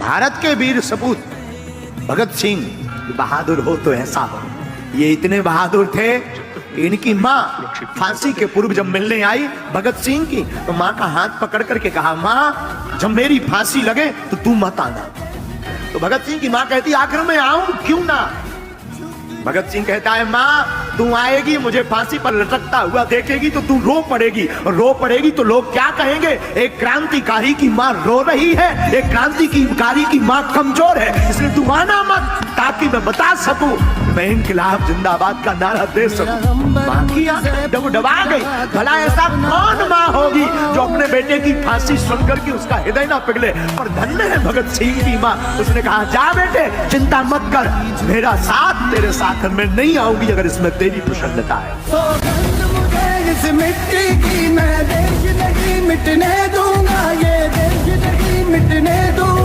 भारत के वीर सपूत भगत सिंह बहादुर हो तो ऐसा हो। ये इतने बहादुर थे, इनकी माँ फांसी के पूर्व जब मिलने आई भगत सिंह की, तो माँ का हाथ पकड़ करके कहा, माँ जब मेरी फांसी लगे तो तू मत आना। तो भगत सिंह की माँ कहती, आखिर मैं आऊं क्यों ना। भगत सिंह कहता है, माँ तू आएगी, मुझे फांसी पर लटकता हुआ देखेगी तो तू रो पड़ेगी, और रो पड़ेगी तो लोग क्या कहेंगे, एक क्रांतिकारी की माँ रो रही है, एक क्रांतिकारी की माँ कमजोर है, इसलिए तू आना मत, ताकि मैं बता सकूं, मैं इनकलाब जिंदाबाद का नारा दे सकूं। माँ की आंखें डबडबा गई। भला ऐसा कौन माँ होगी जो अपने बेटे की फांसी सुनकर के उसका हृदय ना पिघले। पर धन्य है भगत सिंह की माँ, उसने कहा, जा बेटे चिंता मत कर, मेरा साथ तेरे साथ मैं नहीं आऊंगी अगर इसमें तेरी प्रसन्नता है। मुझे इस मिट्टी की मैं देश नहीं मिटने दूंगा, ये देश नहीं मिटने दूंगा।